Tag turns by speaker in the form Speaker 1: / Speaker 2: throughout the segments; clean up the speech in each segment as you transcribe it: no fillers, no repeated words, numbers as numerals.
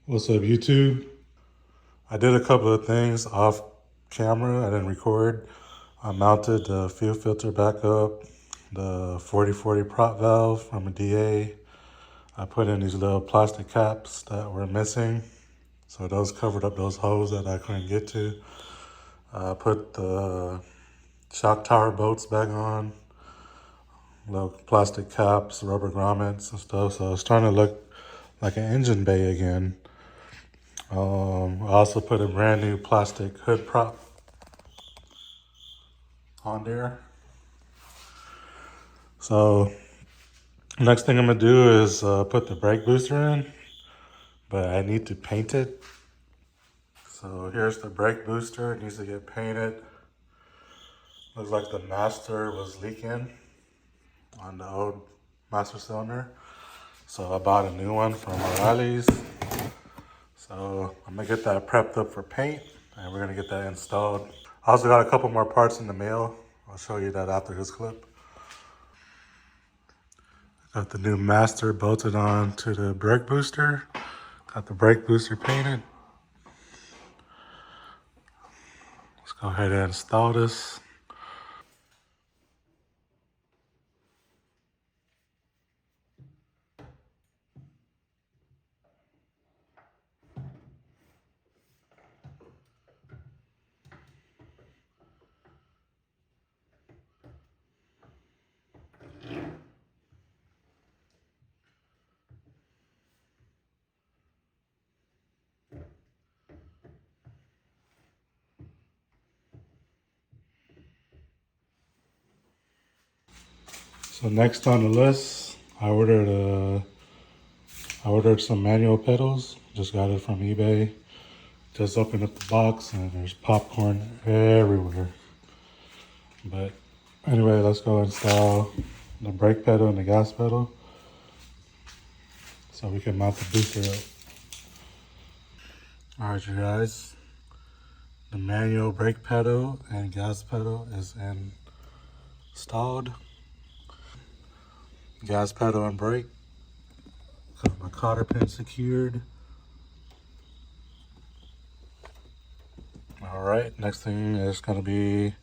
Speaker 1: What's up, YouTube? I did a couple of things off camera. I didn't record. I mounted the fuel filter back up, the 4040 prop valve from a DA. I put in these little plastic caps that were missing. So those covered up those holes that I couldn't get to. I put the shock tower bolts back on, little plastic caps, rubber grommets and stuff. So it's starting to look like an engine bay again. I also put a brand new plastic hood prop on there. So next thing I'm gonna do is put the brake booster in, but I need to paint it. So here's the brake booster. It needs to get painted. Looks like the master was leaking on the old master cylinder. So I bought a new one from O'Reilly's. So I'm gonna get that prepped up for paint and we're gonna get that installed. I also got a couple more parts in the mail. I'll show you that after this clip. Got the new master bolted on to the brake booster. Got the brake booster painted. Let's go ahead and install this. So next on the list, I ordered some manual pedals. Just got it from eBay. Just opened up the box and there's popcorn everywhere. But anyway, let's go install the brake pedal and the gas pedal so we can mount the booster up. All right, you guys. The manual brake pedal and gas pedal is installed. Gas pedal and brake. Got my cotter pin secured. All right, next thing is gonna be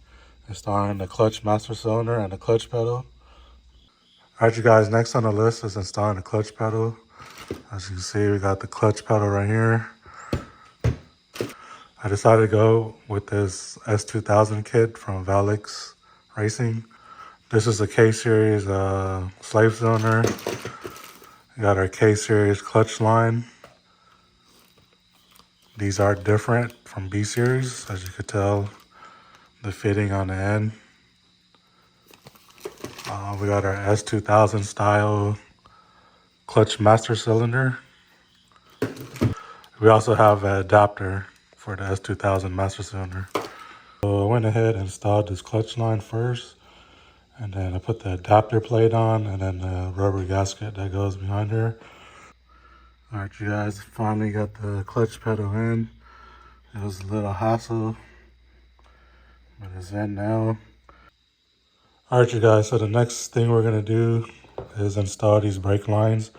Speaker 1: installing the clutch master cylinder and the clutch pedal. All right, you guys, next on the list is installing the clutch pedal. As you can see, we got the clutch pedal right here. I decided to go with this S2000 kit from Valix Racing. This is a K-Series slave cylinder. We got our K-Series clutch line. These are different from B-Series, as you could tell, the fitting on the end. We got our S2000 style clutch master cylinder. We also have an adapter for the S2000 master cylinder. So I went ahead and installed this clutch line first, and then I put the adapter plate on and then the rubber gasket that goes behind her. All right, you guys, finally got the clutch pedal in. It was a little hassle, but it's in now. All right, you guys, so the next thing we're gonna do is install these brake lines.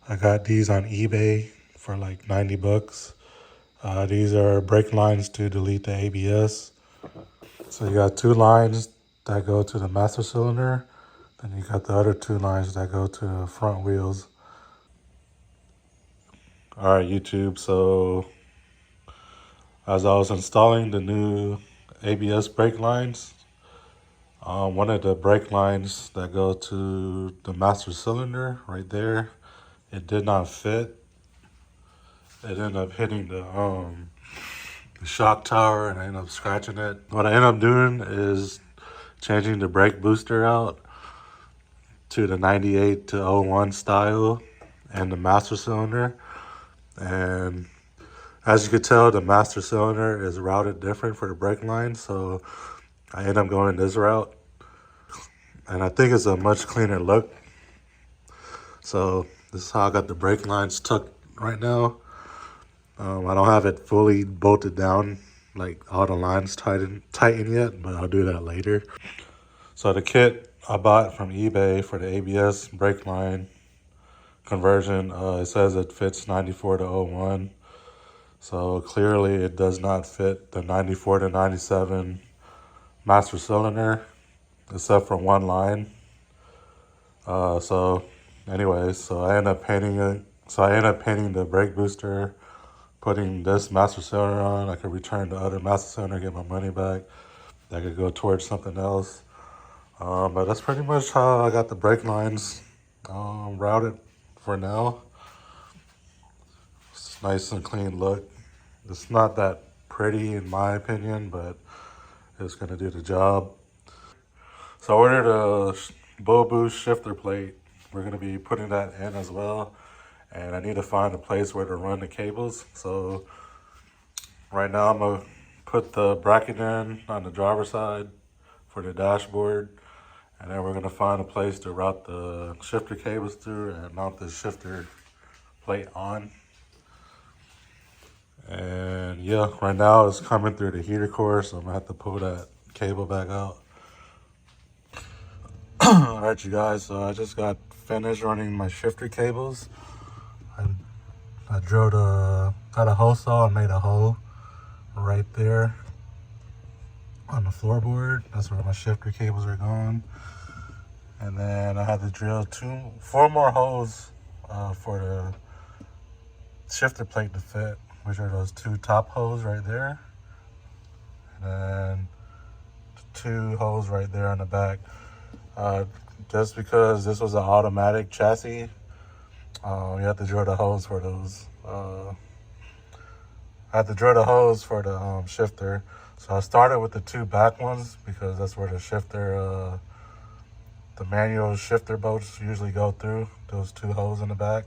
Speaker 1: I got these on eBay for like 90 bucks. These are brake lines to delete the ABS. So you got two lines that go to the master cylinder. Then you got the other two lines that go to the front wheels. All right, YouTube, so as I was installing the new ABS brake lines, one of the brake lines that go to the master cylinder right there, it did not fit. It ended up hitting the shock tower and I ended up scratching it. What I ended up doing is changing the brake booster out to the 98 to 01 style and the master cylinder. And as you could tell, the master cylinder is routed different for the brake line. So I ended up going this route. And I think it's a much cleaner look. So this is how I got the brake lines tucked right now. I don't have it fully bolted down, like all the lines tightened yet, but I'll do that later. So the kit I bought from eBay for the ABS brake line conversion, it says it fits 94 to 01. So clearly it does not fit the 94 to 97 master cylinder, except for one line. So anyways, so I end up painting it. So I end up painting the brake booster, putting this master cylinder on. I could return the other master cylinder, get my money back. That could go towards something else. But that's pretty much how I got the brake lines routed for now. It's nice and clean look. It's not that pretty in my opinion, but it's gonna do the job. So I ordered a Bull Boost shifter plate. We're gonna be putting that in as well. And I need to find a place where to run the cables. So right now I'm gonna put the bracket in on the driver's side for the dashboard. And then we're gonna find a place to route the shifter cables through and mount the shifter plate on. And yeah, right now it's coming through the heater core, so I'm gonna have to pull that cable back out. All right, you guys, so I just got finished running my shifter cables. I got a hole saw and made a hole right there on the floorboard. That's where my shifter cables are going. And then I had to drill four more holes for the shifter plate to fit, which are those two top holes right there. And then two holes right there on the back. Just because this was an automatic chassis, you have to drill the holes for those. I had to drill the hose for the shifter. So I started with the two back ones because that's where the shifter, the manual shifter bolts usually go through, those two holes in the back.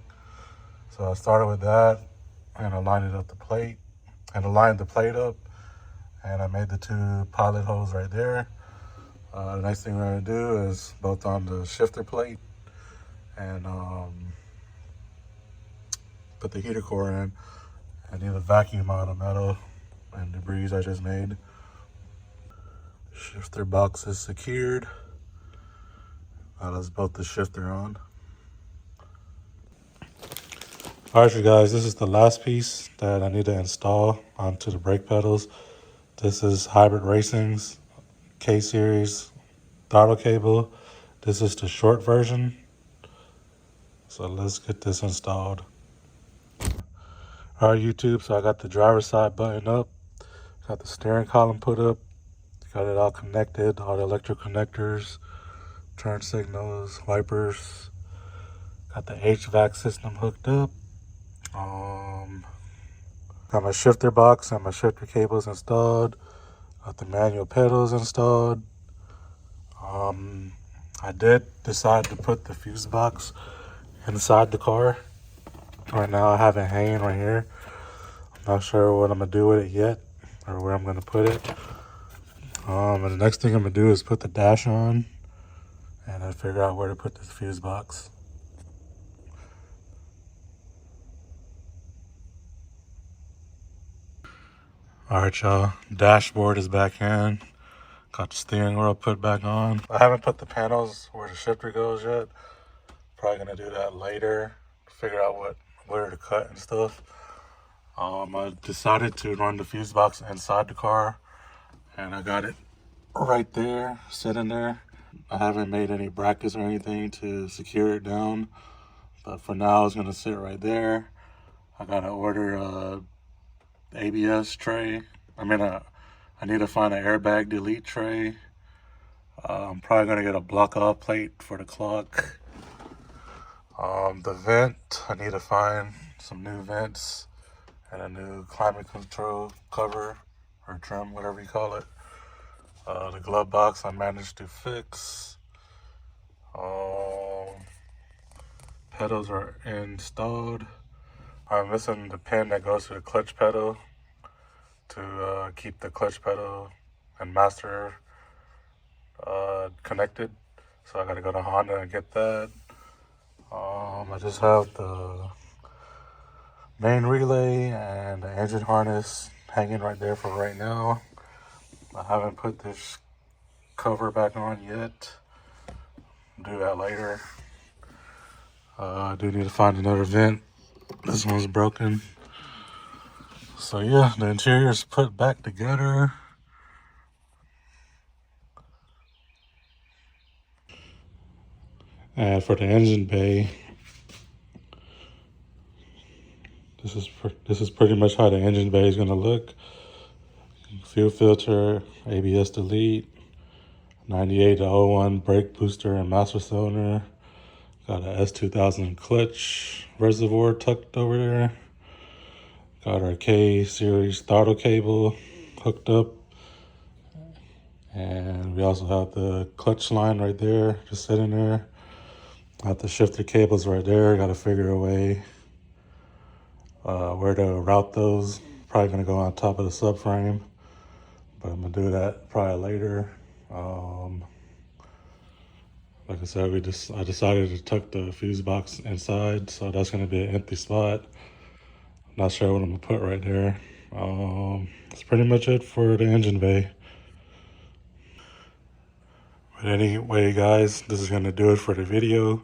Speaker 1: So I started with that and I lined up the plate and I lined the plate up and I made the two pilot holes right there. The next thing we're gonna do is bolt on the shifter plate and put the heater core in. I need a vacuum out of metal and debris I just made. Shifter box is secured. Now let's bolt the shifter on. All right, you guys, this is the last piece that I need to install onto the brake pedals. This is Hybrid Racing's K-Series throttle cable. This is the short version. So let's get this installed. All right, YouTube, so I got the driver's side button up. Got the steering column put up. Got it all connected, all the electric connectors, turn signals, wipers. Got the HVAC system hooked up. Got my shifter box and my shifter cables installed. Got the manual pedals installed. I did decide to put the fuse box inside the car. Right now I have it hanging right here. I'm not sure what I'm gonna do with it yet or where I'm gonna put it. And the next thing I'm gonna do is put the dash on and then figure out where to put this fuse box. All right, y'all, dashboard is back in. Got the steering wheel put back on. I haven't put the panels where the shifter goes yet. Probably gonna do that later, figure out where to cut and stuff. I decided to run the fuse box inside the car and I got it right there, sitting there. I haven't made any brackets or anything to secure it down, but for now it's gonna sit right there. I gotta order a ABS tray. I need to find an airbag delete tray. I'm probably gonna get a block off plate for the clock. The vent, I need to find some new vents and a new climate control cover or trim, whatever you call it. The glove box I managed to fix. Pedals are installed. I'm missing the pin that goes to the clutch pedal to keep the clutch pedal and master connected. So I gotta go to Honda and get that. I just have the main relay and the engine harness hanging right there for right now. I haven't put this cover back on yet. I'll do that later. I do need to find another vent. This one's broken. So yeah, the interior is put back together. And for the engine bay, this is pretty much how the engine bay is going to look. Fuel filter, ABS delete, 98 to 01 brake booster and master cylinder. Got a S2000 clutch reservoir tucked over there. Got our K series throttle cable hooked up. And we also have the clutch line right there, just sitting there. Got the shifter cables right there. Got to figure a way where to route those. Probably going to go on top of the subframe, but I'm going to do that probably later. Like I said, I decided to tuck the fuse box inside, so that's going to be an empty spot. Not sure what I'm going to put right there. That's pretty much it for the engine bay. But anyway, guys, this is going to do it for the video.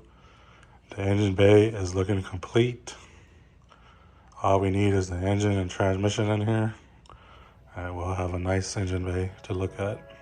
Speaker 1: The engine bay is looking complete. All we need is the engine and transmission in here, and we'll have a nice engine bay to look at.